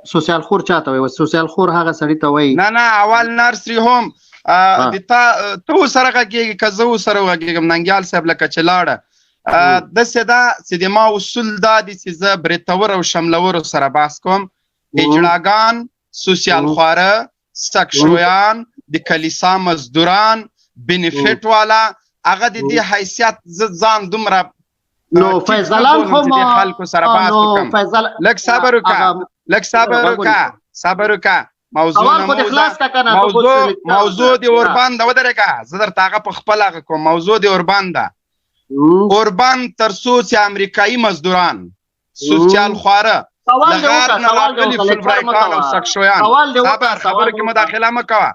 سوسیال خور چاته وي سوسیال خور هغه سړی ته وایي نه اول نرسري هم د ته سره غږیږي که زه سره غږیږم ننګیال صاحب لکه چې لاړه داسې ده چې د ما اصول دا دي چې زه بریتور او شملورو سره بحث کوم هجړاګان سوسیال خواره سکشویان د کلیسا مزدوران بینیفیټ والا هغه د دې حیثیت زه ځان دومره نو فیضلان خو د خلکو سره بحث وکړم لږ صبر وکړه موضوع د اوربان ده ودرېږه زه درته هغه په خپل هغه کوم موضوع د اوربان ده اوربان تر څو چې امریکایي مزدوران سوسیال خواره د غار نه راغلي فلبرایټان او سکشویان خبرو کې مداخله مه کوه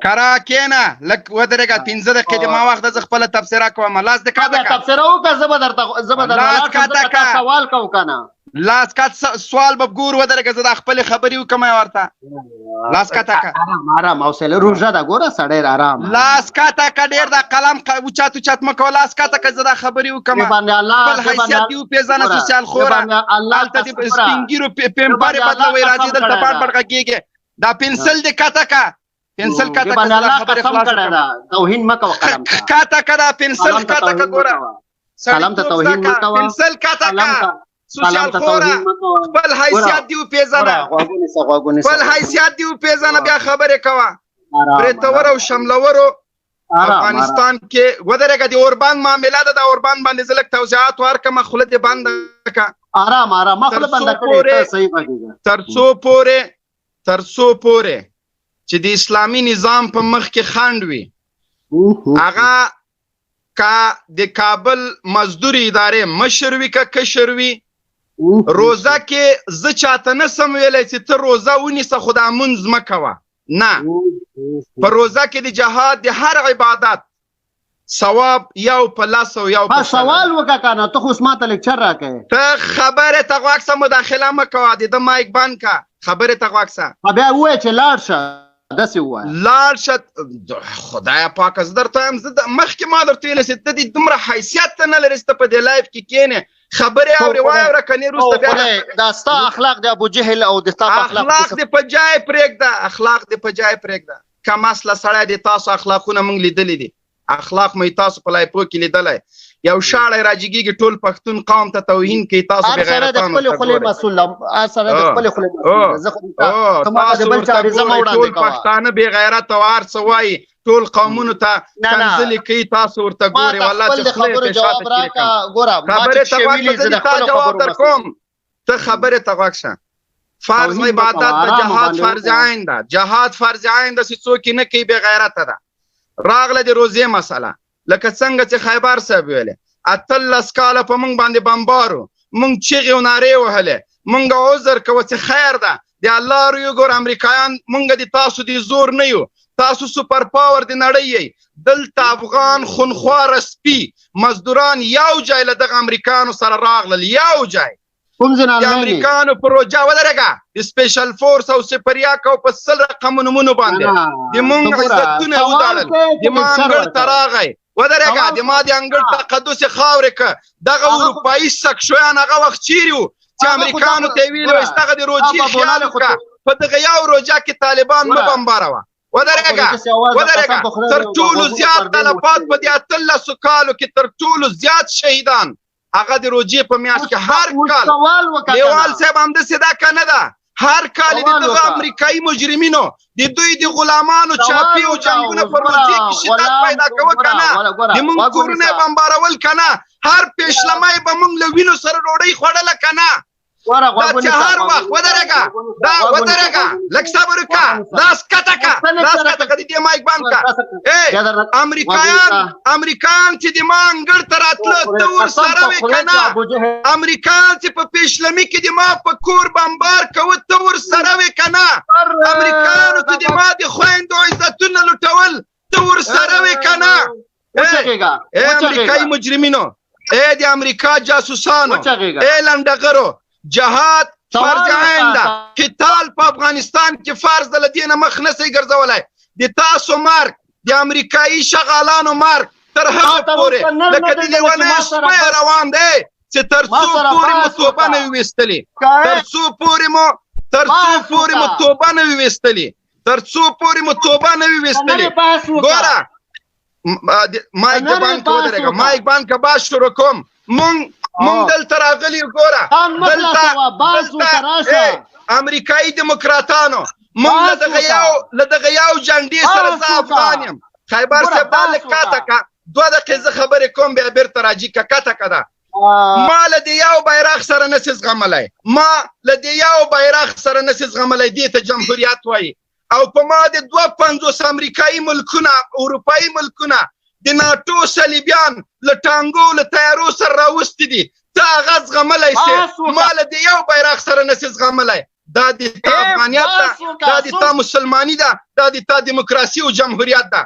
کرا کېنه لږ ودرېږه 15 دقیقې د ما وخت زه خپله تبصره کوم لاس دې سوال کوم کنه لاس کات سوال به ګور ودرېږه زه دا خپلې خبرې وکړم ورته لاس کاته که آرام حوصله روژه ده ګوره سړی آرام لاس کاته که ډېر دا قلم اوچت مه کوه لاس کاته که زه دا خبرې وکړم خپل حیثیت دې وپېژنه سوسیال خوره هلته د سپین ږیرو پیمپرې بدلوئ راځي دلته بړ بړ غږېږې دا پنسل دې کاته که پنسل کاته که زه خبرې خلاص کړم توهین مه کوه قلم ته کاته که دا پنسل کاته که ګوره قلم ته توهین مه کوه پنسل کاته که سوسیال خوره خپل حیثیت دې وپېژنه بیا خبرې کوه بریتور او شملورو افغانستان کې ودرېږه د اوربان معامله ده د اوربان باندې زه لږ توضیحات ورکړم خوله دې بنده کړه آرام خوله بنده کړې تر څو پورې چې د اسلامي نظام په مخ کې خنډ وي هغه که د کابل مزدور ادارې مشر وي که کشر وي روزه کې زه چاته نسم ویلی چې ته روزه ونیسه خو دا منځ مه کوه نه په روزه کې د جهاد د هر عبادت ثواب یو په لس او یو په سوال وکړه کنه ته خو اوس ماته لیکچر راکوې ته خبرې ته غوږ شه مداخله مه کوه د ده مایک بند که خبرې ته غوږ شه بیا ووایه چې لاړ شه داسې ووایه لاړ شه خدایه پاکه زه درته وایم زه مخکې ما درته ویلې چې ته دې دومره حیثیت ته نه لرې چې ته په دې لایف کې کښېنې خبرې اورې وایه کنې وروسته بیا دا ستا اخلاق د ابوجهل او د ستا اخلاق دې په جای پرېږده کم اصله سړی دی تاسو اخلاقونه موږ لیدلي دي اخلاق مې تاسو په لایپو کې لیدلی یو شاړی راجګېږي ټول پښتون قوم ته توهین کوي تاسو بېغیرتانو ته ټول پښتانه بېغیرت او هر څه وایي ټول قومونو ته کنځلې کوي تاسو ورته ګورئ والله چې خوله یې پې شاته کړي خبرې ته غوږ شه زه تا جواب در کوم ته خبرې ته غوږ شه فرض عبادت د جهاد فرض عین ده جهاد فرض عین ده چې څوک یې نه کوي بېغیرته ده راغله د روزې مسله لکه څنګه چې خیبر صاحب ویلې 18 کاله په موږ باندې بمبارو موږ چیغې او نارې وهلې موږ عذر کوو چې خیر ده د الله روی ګور امریکایان موږ د تاسو د زور نه یو تاسو سپر پاور د نړۍ یې دلته افغان خونخواره سپي مزدوران یو ځای له دغه امریکایانو سره راغلل یو ځای د امریکایانو په روجه ودرېږه د سپیشل فورس او سپریاک او په 100 رقم نومونو باندې د موږ عزتونه یې وداړل د ما انګړ ته راغی ودرېږه د ما د انګړ تقدس یې خاورې که دغه اروپایي سکشویان هغه وخت چیرې وو چې امریکایانو ته یې ویلي وایي دغه د روجې خیال وکړه په دغه یو روجه کې طالبان مه بمباروه ودرېږه تر ټولو زیات تلفات په دې 18 کالو کې تر ټولو زیات شهیدان هغه د روجې په میاشت کې هر کال دیوال صاحب همداسې دا که نه ده هر کال د دغه امریکایي مجرمینو د دوی د غلامانو چاپي او جنګونه په روجې کې شدت پیدا کوه که نه د مونږ کورونه یې بمبارول که نه هر پیشلمی به مونږ له وینو سره ډوډۍ خوړله که نه دا چې هر وخت ودرېږه لږ صبر وکړه لاس کته که د دې مایک بند که امریکایان چې د ما انګړ ته راتله ته ورسره وې که نه امریکایان چې په پیشلمي کې د ما په کور بمبار کوه ته ورسره وې که نه امریکایانو چې د ما د خویندو عزتونه لوټول ته ورسره وې که نه امریکایي مجرمینو د امریکا جاسوسانو لنډغرو جهاد فرض عین ده قتال په افغانستان کې فرض ده له دې نه مخ نسئ ګرځولی د تاسو مرګ د امریکایي شغالانو مرګ تر هغه پورې لکه د لیونۍ سپی روان دی چې تر څو پورې مو توبه نه وي ویستلې تر څو پورې مو توبه نه وي ویستلې تر څو پورې مو توبه نه وي ویستلې ګوره مایک بند که ودرېږه مایک بند که باز شروع کوم مونږ دلته راغلي دلته امریکایي دیموکراتانو مونږ له دغه یو جنډې سره زه افغان یم خیبر صاحب دا لږ کاته که 2 دقیقې زه خبرې کوم بیا بېرته راځي که کاته که ده ما له دې یو بیرغ سره نسي زغملی ما له دې یو بیرغ سره نسي زغملی دې ته جمهوریت وایي او په ما د 52 امریکایي ملکونه اروپایي ملکونه د ناټو صلیبیان له ټانګو له تیارو سره راوستي دي ته هغه زغملی سې ما له دې یو بیرغ سره نسي زغملی دا د تا افغانیت ده دا د تا مسلماني ده دا د تا دیموکراسي او جمهوریت ده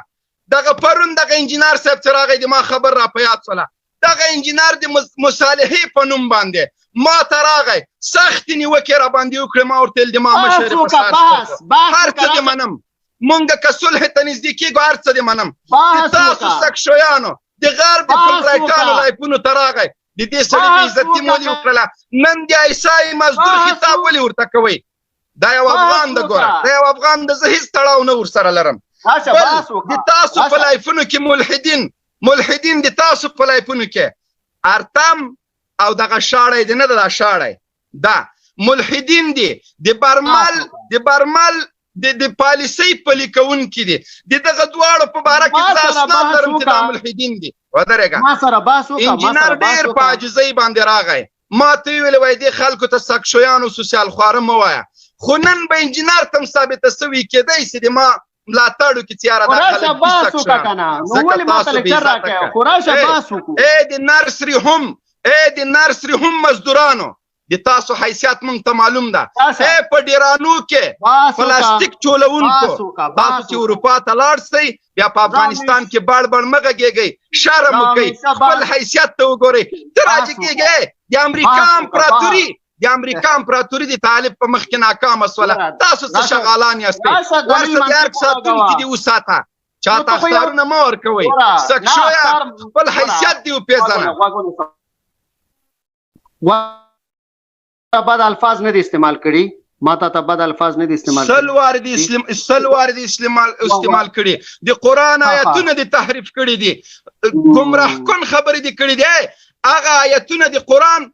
دغه پرون دغه انجینر صاحب چې راغی د ما خبر را په یاد شوله دغه انجینر د مصالحې په نوم باندې ما ته راغی سختې نیوکې را باندې وکړې ما ورته ویل د ما مشر په سر هر څه دې منم مونږ که صلح ته نږدې کېږو هر څه دې منم د تاسو سکشویانو د غرب د فلرایټانو لایفونو ته راغی د دې سړي په عزتي مو ولې وکړله نن د عیسایي مزدور خطاب ولې ورته کوئ دا یو افغان ده ګوره دا یو افغان ده زه هېڅ تړاو نه ورسره لرم بل د تاسو په لایفونو کې ملحدین د تاسو په لایفونو کې ارتم او دغه شاړی دی نه ده دا شاړی دا ملحدین دي د برمل د پالیسۍ پلي کوونکي دي د دغه دواړو په باره کې زه اسناد لرم چې دا ملحدین دي ودرېږه انجینر ډېر په عاجزۍ باندې راغی ما ته یې ویلې وایي دې خلکو ته سکشویانو سوسیال خواره مه وایه خو نن به انجینر ته هم ثابته سوي کېدی شي د ما ملاتړو کې چې یاره دا خلک دي سکشویان د نرسري هم مزدورانو د تاسو حیثیت مونږ ته معلوم ده په ډیرانو کې پلاستیک ټولونکو تاسو چې اروپا ته لاړ شئ بیا په افغانستان کې بړ مه غږېږئ شرم وکئ خپل حیثیت ته وګورئ ته راجع کېږئ د امریکا امپراتوري د طالب په مخ کې ناکامه سوله تاسو څه شغالان یاستئ ورسه د ارګ ساتونکي دې وساته چاته اخطارونه مه ورکوئ سکشویه خپل حیثیت دې وپېژنه بد الفاظ نه دي استعمال کړي ما ته بد الفاظ نه دي استعمال کړي سل وارد استعمال کړي د قرآن آیتونه دي تحریف کړي دي ګمراه کن خبرې دي کړي دي هغه آیتونه د قرآن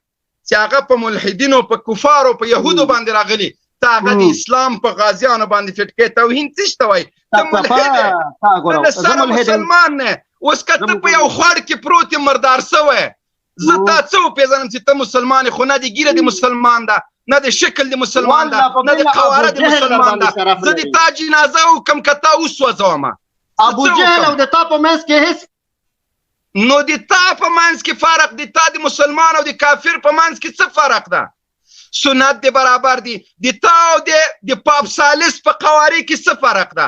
چې هغه په ملحدینو په کفارو په یهودو باندې راغلي ته هغه د اسلام په غازیانو باندې فټکې توهین څه شته وایي ته ملحد یې سره مسلمان نه اوس که ته په یو خوړ کې پروت یې مردار سوی زه تا څه وپېژنم چې ته مسلمان خو نه د ګیره د مسلمان ده نه د شکل د مسلمان ده نه د قواره د مسلمان ده زه د تا جنازه وکم که تا وسوځومه ابو جهل او د تا په منځ کې هیڅ نو د تا په منځ کې فرق د تا د مسلمان او د کافر په منځ کې څه فرق ده سنت د برابر دي د تا او د پاپ سالس په قوارې کې څه فرق ده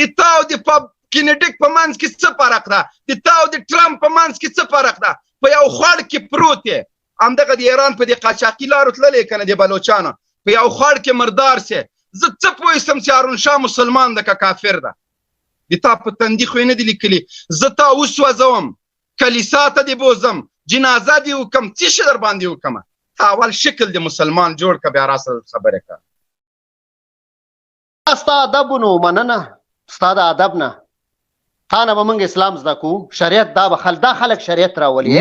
د تا او د پاپ کینیډیک په منځ کې څه فرق ده د تا او د ټرمپ په منځ کې څه فرق ده په یو خوړ کې پروت دی همدغه د ایران په دې قاچاقي لارو تللی که نه د بلوچانو په یو خوړ کې مردار سي زه څه پوه شم چې هارون شاه مسلمان ده که کافر ده د تا په تندي خو یې نه دي لیکلي زه تا وسوځوم کلیسا ته دې بوزم جنازه دې وکم څه شي در باندې وکمه تا اول شکل د مسلمان جوړ که بیا راسره خبرې که ستا ادبونو مننه ستا د ادب نه تا نه به موږ اسلام زده کوو شریعت دا خلک شریعت راولي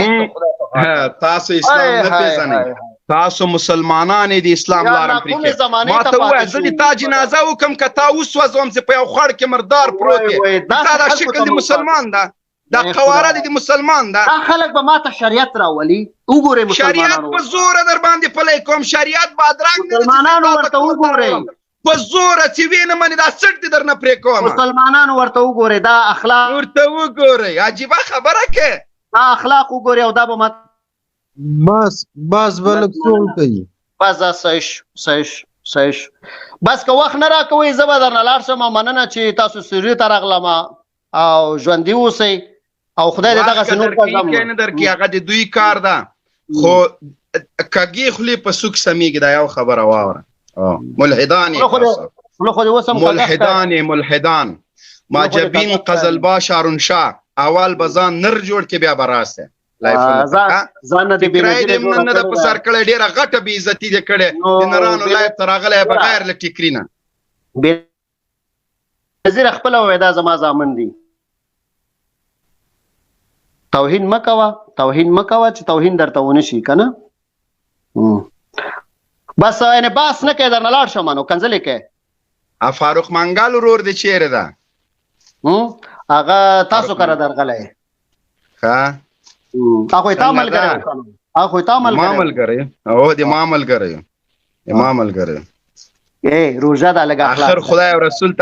تاسو اسلام نه پېژنئ تاسو مسلمانان د اسلام لاره پرېږدئ ما ته ووایه زه د تا جنازه وکم که تا وسوځوم چې په یو خوړ کې مردار پروت دی د تا دا شکل د مسلمان ده دا قواره د مسلمان ده دا خلک به ما ته شریعت راولي وګورئ شریعت په زوره در باندې پلی کوم شریعت به ادراک مسلمانانو ورته وګورئ په زوره چې وینه منې دا سټ دې درنه پرې کوم مسلمانانو ورته وګورئ دا اخلاق ورته وګورئ عجیبه خبره کې دا اخلاق وګورئ او دا به ما بس به لږ څول کوي بس دا صحیح بس که وخت نه راکوئ زه به درنه لاړ شم مننه چې تاسو سیوري ته راغلم او ژوندي اوسئ او خدای دې دغسې نور نه درکړي هغه د دوی کار ده خو کږې خولې په سوک سمیږي دا یو خبره واوره ملحدان ماجبین قزلباش هارون شاه اول به ځان نر جوړ کې بیا به راسه ځان دې بیرته نه د په سر کړی ډېره غټه بې عزتي دې کړې د نرانو لایف ته راغلی بغیر له ټیکري نه وزیر خپله ووایي دا زما زامن دي توهین مه کوه چې توهین درته ونه شي که نه بس یعنې بحث نه کوې درنه لاړ شم نو کنځلې کوې فاروق منګل ورور دې چیرې ده هغه تاسو کره درغلی هغوی تا ملګری ما ملګری او د ما ملګری روژه ده لږ اخر خدای او رسول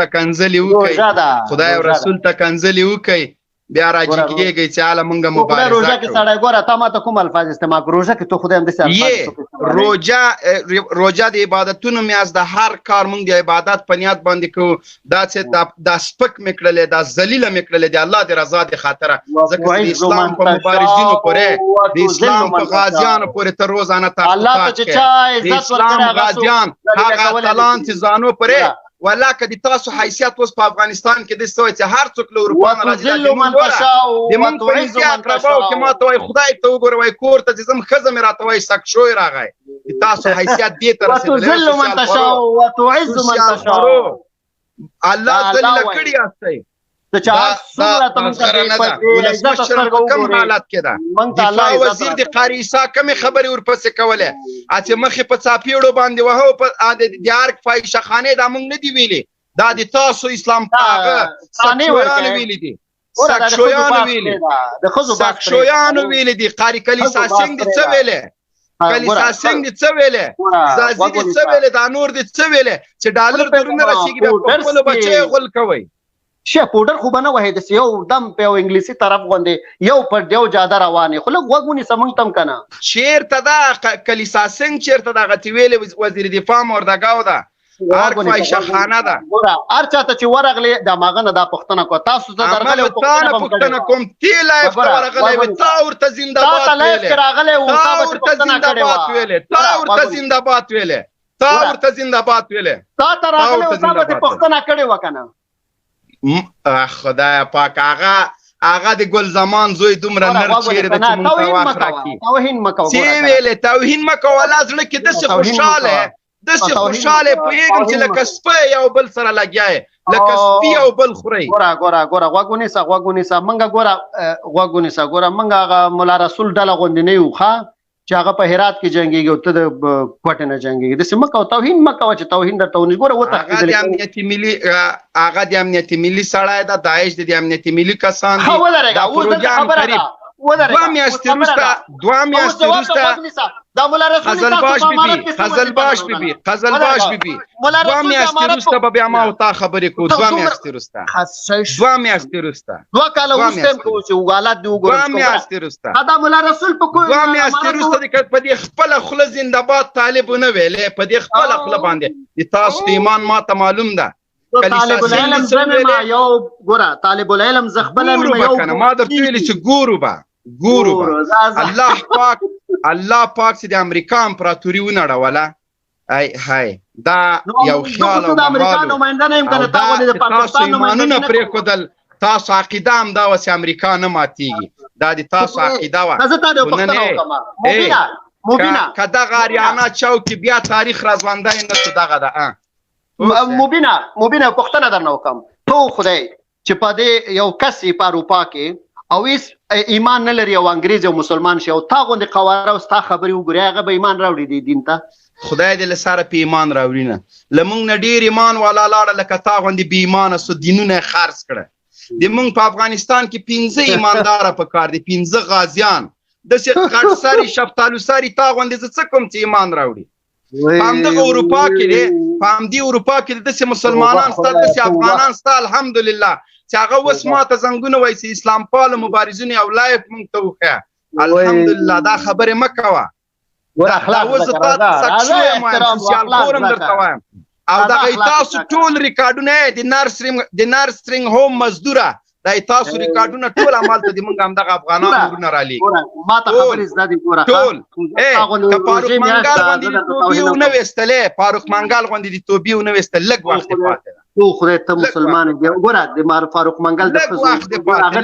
ته کنځلې وکړئ بیا راځي کېږي چې حاله مونږ مبارزه روژه کې سړی ګوره تا ما ته کوم الفاظ استعمال کړو روژه کې تو خدای همداسې روژه د عبادتونو میاشت ده هر کار مونږ د عبادت په نیت باندې کوو دا چې دا سپک مې کړلې دا ذلیله مې کړلې د الله د رضا د خاطره ځکه چې د اسلام په مبارزینو پورې د اسلام په غازیانو پورې تر روزانه تعقیبات کوي د اسلام غازیان هغه اتلان چې ځانو پورې ولا که د تاسو حیثیت اوس په افغانستان کې داسې وایي چې هر څوک له اروپا نه راځي د موږ په هېڅ اقرباو کې ما ته وایي خدای ته وګوره وایي کور ته چې ځم ښځه مې راته وایي سک شوی راغی د تاسو حیثیت دې ته رسېدلی الله ذلیله کړي یاستئ کم حالت کې ده دفاع وزیر د قاری عیسی کمې خبرې ورپسې کولې چې مخې په څاپېړو باندې وهو د ارګ فاحشه خانې دا موږ نه دي ویلي دا د تاسو اسلام هغه سکشویانو ویلي دي سکشویانو ویلي دي قاری کلیسا سنګ دې څه ویلې کلیسا سنګ دې څه ویلې زازي دې څه ویلې دا نور دې څه ویلې چې ډالر درونه رسېږي بیا په خپلو بچیو غول کوئ شه پوډر خو به نه وهې داسې یو دم په یو انګلیسي طرف غوندې یو پر یو جاده روانې خو لږ غوږ ونیسه موږ ته هم که نه چېرته ده کلیسا سنګ چېرته ده هغه چې ویلې وزیر دفاع مردګاو ده هر فاحشه خانه ده هر چاته چې ورغلې د هماغه نه دا پوښتنه کوه تاسو ته درغلی تا نه پوښتنه کوم تی لایف ته ورغلی وې تا ورته زنده‌باد ویلې تا ته راغلی و تا به دې پوښتنه کړې وه که نه خدای پاک هغه د ګل زمان زوی دومره نر چیرې ده چې مونږ ته واک راکړي څه ویلې توهین مه کوه الله زړه کې داسې خوشحاله پوهېږم چې لکه سپی یو بل سره لګیا یې لکه سپي یو بل خورئ ګوره غوږ ونیسه موږ ګوره موږ هغه ملا رسول ډله غوندې نه یو ښه چې هغه په هرات کې جنګېږي او ته د کوټې نه جنګېږي داسې مه کوه توهین مه کوه چې توهین درته ونیسي ګوره هغه د امنیتي ملي سړی ده داعش د امنیتي ملي کسان دي دا پروجان قریب دوه میاشتې وروسته قزلباش بیبي دوه میاشتې وروسته به بیا ما او تا خبرې کوو دوه میاشتې وروسته دوه کاله وروسته هم کوو چې حالات دې وګورو دوه میاشتې وروسته دا مولا رسول په کوم دوه میاشتې وروسته په دې خپله خوله زنده‌باد طالب ونه ویلې په دې خپله خوله باندې د تاسو ایمان ما ته معلوم ده طالب العلم زنه یو ګوره طالب العلم زخبله ما درته ویلي چې ګورو به الله پاک چې د امریکا امپراتوري ونړوله دا یو خیال او تاسو ایمانونه پرېښودل تاسو عقیده همدا وه چې امریکا نه ماتېږي دا د تاسو عقیده وه که دغه اریانا چوک بیا تاریخ راژوندی نه شو دغه ده مبینه پوښتنه درنه وکړم تو خدای چې په دې یو کس په اروپا کې او هیڅ ایمان نه لري او انګریز او مسلمان شي او تا غوندې قواره او ستا خبرې وګورې هغه به ایمان راوړي دی دین ته خدای دې له سره په ایمان راوړي نه له موږ نه ډېر ایمان والا لاړه لکه تا غوندې بې ایمانه سو دینونه یې خرڅ کړه د موږ په افغانستان کې 15 ایمانداره په کار دي 15 غازیان داسې غټ سري شفتالو سري تا غوندې زه څه کوم چې ایمان راوړي په همدغه اروپا کې دی په همدې اروپا کې داسې مسلمانان شته داسې افغانان شته الحمدلله چې هغه اوس ما ته زنګونه وایي چې اسلام پاله مبارزین او لایف موږ ته وښیه الحمدلله دا خبرې مه کوه دا اوس زه تا ته سک شوی یم وایم سوسیال فورم درته وایم او دغه تاسو ټول ریکارډونه د نرسرینګ هوم مزدوره دا تاسو ریکارډونه ټول همالته دي موږ همدغه افغانان ورونه رالېږي ما ته خبرې زده دي ګوره ټول که فاروق منګل غوندې د توبې ونه ویستلې فاروق منګل غوندې د توبې ونه ویستل لږ وخت یې پاتې ده تو خدای ته مسلمان دی ګوره د فاروق منګل د لږ وخت یې پاتې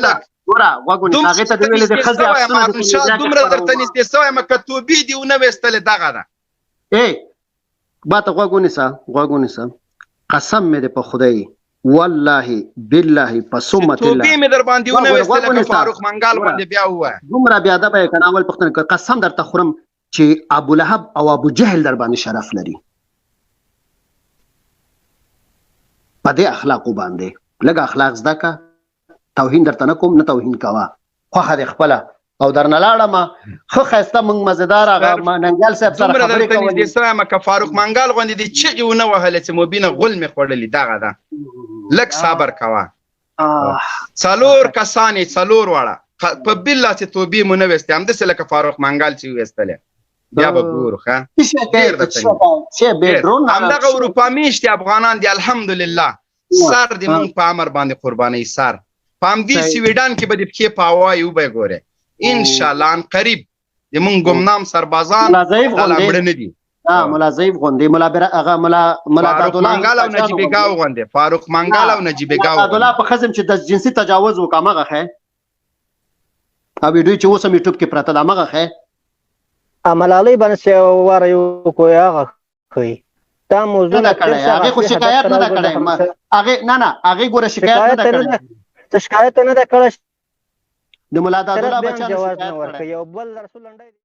ګوره غوږونه هغه ته ویل د خزي افسونه ان شاء الله دومره درته نږدې سوی مکتوبي دی ونه وستل دغه ده باته غوږونه سا قسم مې په خدای والله بالله پسمت الله توبې مې در باندې ونه وستل که فاروق منګال باندې بیا وای دومره بیا د به کناول پختن قسم درته خورم چې ابو لهب او ابو جهل در باندې شرف لري په دې اخلاق باندې لږ اخلاق زده کا توهین درته نه کوم نه توهین کوا خو خدای خپل او درنه لاړم خو خسته مونږ مزیدار هغه ننګال صاحب سره خبرې کوي د اسلام ک فاروق منګال غوندې دي چې ونه وهله چې مبینه غل می خړلې دغه ده لک صبر کوا څلور کسانې څلور واړه په بالله چې توبې مونږ وستې هم د سلک فاروق منګال چې وستلې بیا به ګورو ښه چې بیرون همدغه اروپا میشتي افغانان دي الحمدلله سر دې مونږ په امر باندې قرباني سر پام دې سویډن کې به د پکې پاوای او به ګوره ان شاء الله ان قریب د مونږ ګمنام سربازان لامړ نه دي مولا ضعیف غوندې مولا فاروق منګال او نجیب ګاو غوندې فاروق منګال او نجیب ګاو عبدالله په خزم چې د جنسي تجاوز وکامه خه او دوی چې اوس یوټیوب کې پراته دماغه خه عملالي باندې واره یو کوی هغه کوي دا موضوع نه کړی هغه خو شکایت نه کړی هغه نه هغه ګوره شکایت نه کړی شکایت نه کړی د مولا عبدالله بچا جواز نه ورکړي یو بل رسول الله